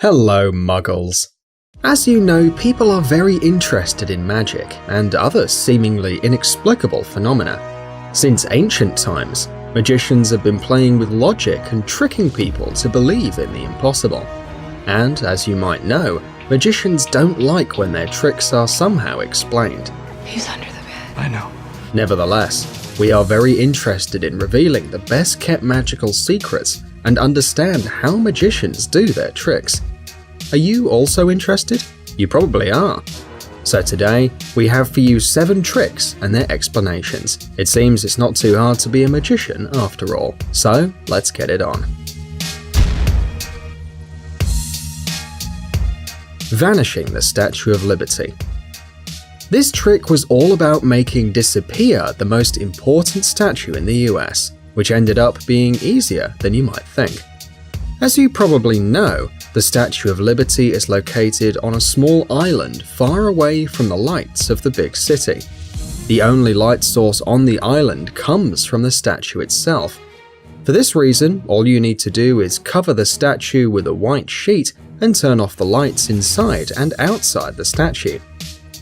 Hello, Muggles. As you know, people are very interested in magic and other seemingly inexplicable phenomena. Since ancient times, magicians have been playing with logic and tricking people to believe in the impossible. And, as you might know, magicians don't like when their tricks are somehow explained. He's under the bed. I know. Nevertheless, we are very interested in revealing the best-kept magical secrets and understand how magicians do their tricks. Are you also interested? You probably are. So today, we have for you 7 tricks and their explanations. It seems it's not too hard to be a magician after all. So, let's get it on. Vanishing the Statue of Liberty. This trick was all about making disappear the most important statue in the US, which ended up being easier than you might think. As you probably know, the Statue of Liberty is located on a small island far away from the lights of the big city. The only light source on the island comes from the statue itself. For this reason, all you need to do is cover the statue with a white sheet and turn off the lights inside and outside the statue.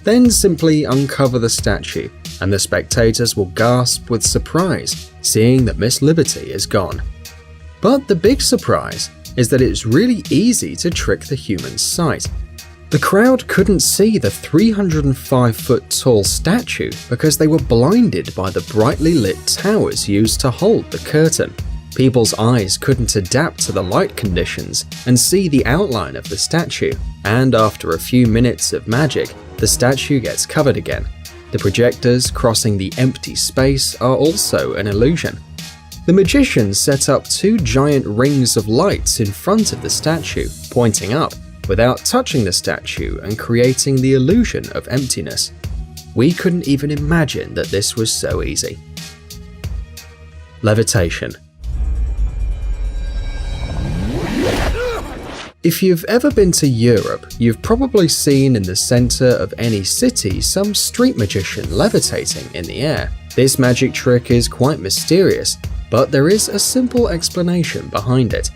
Then simply uncover the statue, and the spectators will gasp with surprise, seeing that Miss Liberty is gone. But the big surprise is that it's really easy to trick the human sight. The crowd couldn't see the 305-foot tall statue because they were blinded by the brightly lit towers used to hold the curtain. People's eyes couldn't adapt to the light conditions and see the outline of the statue, and after a few minutes of magic, the statue gets covered again. The projectors crossing the empty space are also an illusion. The magician set up 2 giant rings of lights in front of the statue, pointing up, without touching the statue and creating the illusion of emptiness. We couldn't even imagine that this was so easy. Levitation. If you've ever been to Europe, you've probably seen in the center of any city some street magician levitating in the air. This magic trick is quite mysterious, but there is a simple explanation behind it.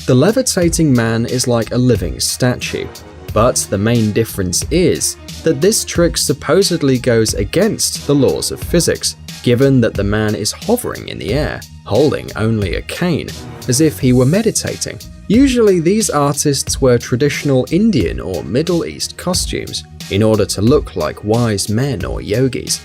The levitating man is like a living statue, but the main difference is that this trick supposedly goes against the laws of physics, given that the man is hovering in the air, holding only a cane, as if he were meditating. Usually these artists wear traditional Indian or Middle East costumes in order to look like wise men or yogis.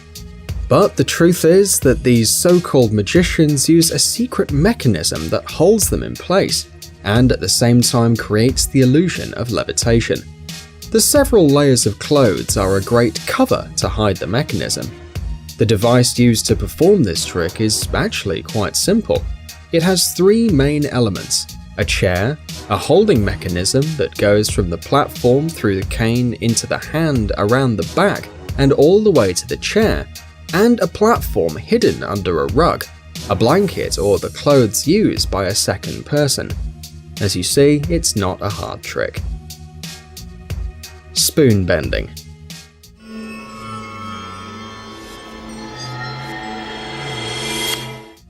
But the truth is that these so-called magicians use a secret mechanism that holds them in place and at the same time creates the illusion of levitation. The several layers of clothes are a great cover to hide the mechanism. The device used to perform this trick is actually quite simple. It has 3 main elements: a chair, a holding mechanism that goes from the platform through the cane into the hand around the back and all the way to the chair, and a platform hidden under a rug, a blanket, or the clothes used by a second person. As you see, it's not a hard trick. Spoon bending.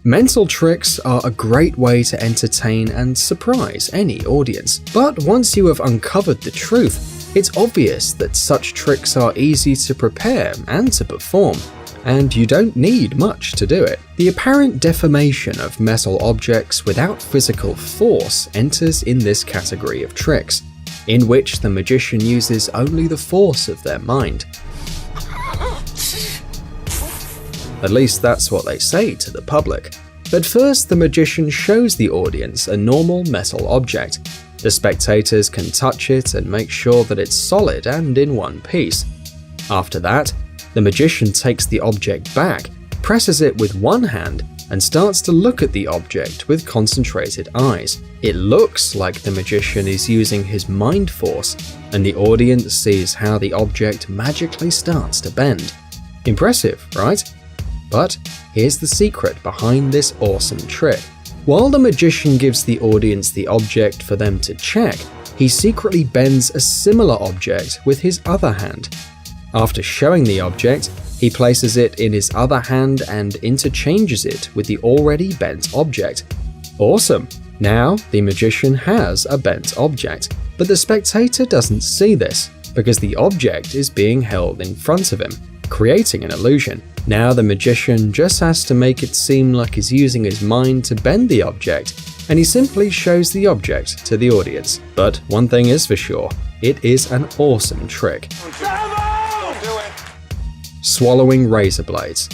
Mental tricks are a great way to entertain and surprise any audience, but once you have uncovered the truth, it's obvious that such tricks are easy to prepare and to perform, and you don't need much to do it. The apparent deformation of metal objects without physical force enters in this category of tricks, in which the magician uses only the force of their mind. At least that's what they say to the public. But first, the magician shows the audience a normal metal object. The spectators can touch it and make sure that it's solid and in one piece. After that, the magician takes the object back, presses it with one hand, and starts to look at the object with concentrated eyes. It looks like the magician is using his mind force, and the audience sees how the object magically starts to bend. Impressive, right? But here's the secret behind this awesome trick. While the magician gives the audience the object for them to check, he secretly bends a similar object with his other hand. After showing the object, he places it in his other hand and interchanges it with the already bent object. Awesome! Now the magician has a bent object. But the spectator doesn't see this, because the object is being held in front of him, creating an illusion. Now the magician just has to make it seem like he's using his mind to bend the object, and he simply shows the object to the audience. But one thing is for sure, it is an awesome trick. Swallowing razor blades.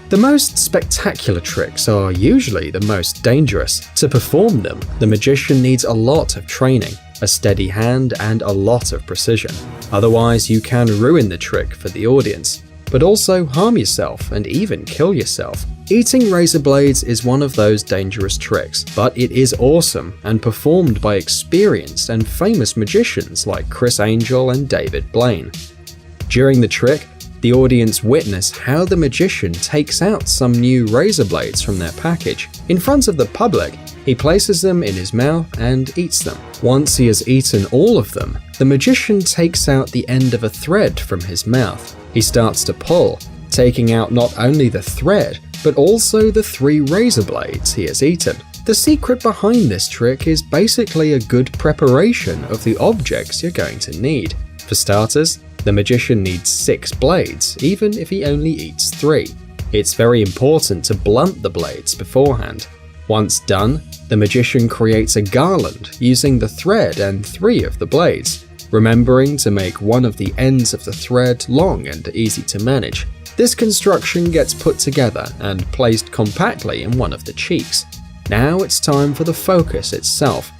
The most spectacular tricks are usually the most dangerous. To perform them, the magician needs a lot of training, a steady hand, and a lot of precision. Otherwise, you can ruin the trick for the audience, but also harm yourself and even kill yourself. Eating razor blades is one of those dangerous tricks, but it is awesome and performed by experienced and famous magicians like Criss Angel and David Blaine. During the trick, the audience witness how the magician takes out some new razor blades from their package. In front of the public, he places them in his mouth and eats them. Once he has eaten all of them, the magician takes out the end of a thread from his mouth. He starts to pull, taking out not only the thread, but also the 3 razor blades he has eaten. The secret behind this trick is basically a good preparation of the objects you're going to need. For starters, the magician needs 6 blades, even if he only eats 3. It's very important to blunt the blades beforehand. Once done, the magician creates a garland using the thread and 3 of the blades, remembering to make one of the ends of the thread long and easy to manage. This construction gets put together and placed compactly in one of the cheeks. Now it's time for the focus itself.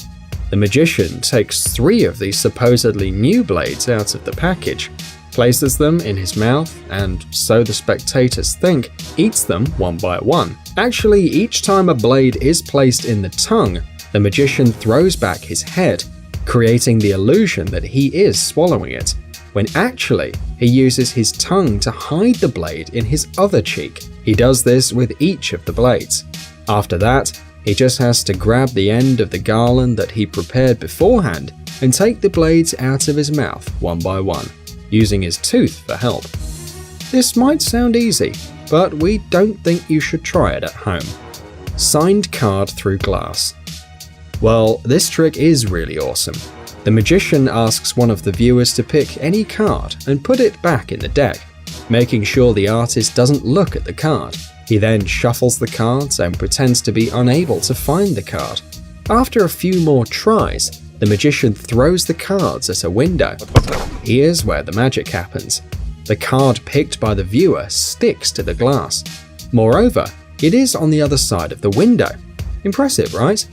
The magician takes 3 of these supposedly new blades out of the package, places them in his mouth, and, so the spectators think, eats them one by one. Actually, each time a blade is placed in the tongue, the magician throws back his head, creating the illusion that he is swallowing it, when actually he uses his tongue to hide the blade in his other cheek. He does this with each of the blades. After that, he just has to grab the end of the garland that he prepared beforehand and take the blades out of his mouth one by one, using his tooth for help. This might sound easy, but we don't think you should try it at home. Signed card through glass. Well, this trick is really awesome. The magician asks one of the viewers to pick any card and put it back in the deck, making sure the artist doesn't look at the card. He then shuffles the cards and pretends to be unable to find the card. After a few more tries, the magician throws the cards at a window. Here's where the magic happens. The card picked by the viewer sticks to the glass. Moreover, it is on the other side of the window. Impressive, right?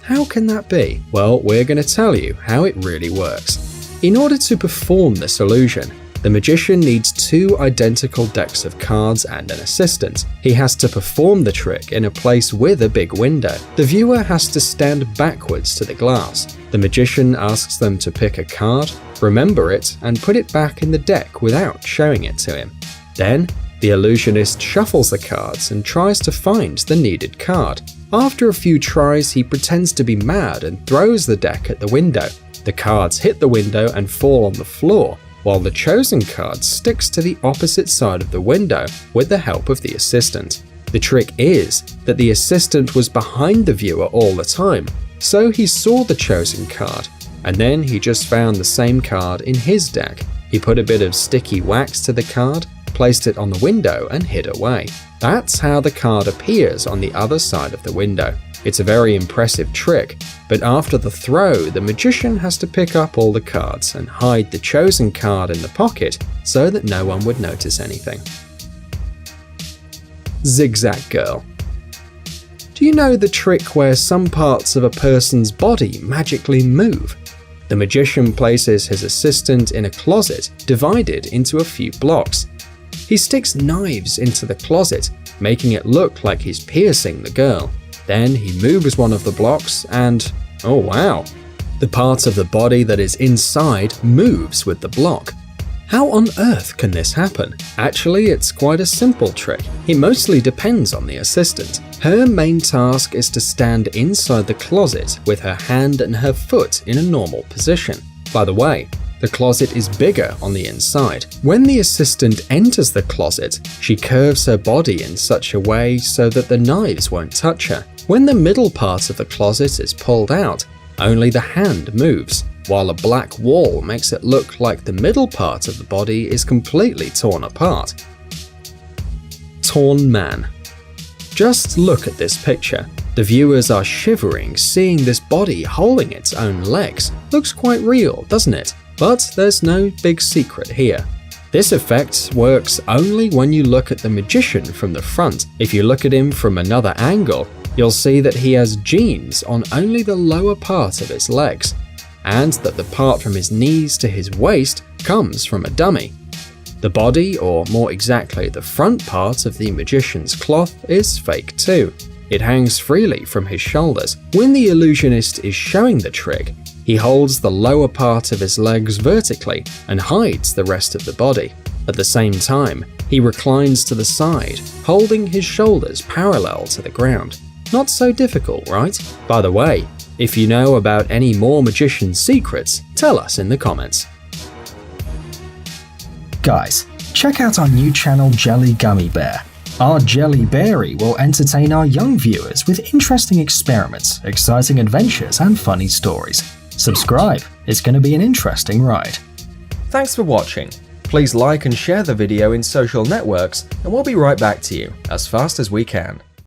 How can that be? Well, we're going to tell you how it really works. In order to perform this illusion, the magician needs 2 identical decks of cards and an assistant. He has to perform the trick in a place with a big window. The viewer has to stand backwards to the glass. The magician asks them to pick a card, remember it, and put it back in the deck without showing it to him. Then, the illusionist shuffles the cards and tries to find the needed card. After a few tries, he pretends to be mad and throws the deck at the window. The cards hit the window and fall on the floor, while the chosen card sticks to the opposite side of the window with the help of the assistant. The trick is that the assistant was behind the viewer all the time, so he saw the chosen card, and then he just found the same card in his deck. He put a bit of sticky wax to the card, placed it on the window, and hid away. That's how the card appears on the other side of the window. It's a very impressive trick, but after the throw, the magician has to pick up all the cards and hide the chosen card in the pocket so that no one would notice anything. Zigzag Girl. Do you know the trick where some parts of a person's body magically move? The magician places his assistant in a closet divided into a few blocks. He sticks knives into the closet, making it look like he's piercing the girl. Then he moves one of the blocks and, oh wow, the part of the body that is inside moves with the block. How on earth can this happen? Actually, it's quite a simple trick. It mostly depends on the assistant. Her main task is to stand inside the closet with her hand and her foot in a normal position. By the way, the closet is bigger on the inside. When the assistant enters the closet, she curves her body in such a way so that the knives won't touch her. When the middle part of the closet is pulled out, only the hand moves, while a black wall makes it look like the middle part of the body is completely torn apart. Torn man. Just look at this picture. The viewers are shivering seeing this body holding its own legs. Looks quite real, doesn't it? But there's no big secret here. This effect works only when you look at the magician from the front. If you look at him from another angle, you'll see that he has jeans on only the lower part of his legs, and that the part from his knees to his waist comes from a dummy. The body, or more exactly the front part of the magician's cloth, is fake too. It hangs freely from his shoulders. When the illusionist is showing the trick, he holds the lower part of his legs vertically and hides the rest of the body. At the same time, he reclines to the side, holding his shoulders parallel to the ground. Not so difficult, right? By the way, if you know about any more magician secrets, tell us in the comments. Guys, check out our new channel Jelly Gummy Bear. Our Jelly Berry will entertain our young viewers with interesting experiments, exciting adventures, and funny stories. Subscribe, it's going to be an interesting ride. Thanks for watching. Please like and share the video in social networks, and we'll be right back to you as fast as we can.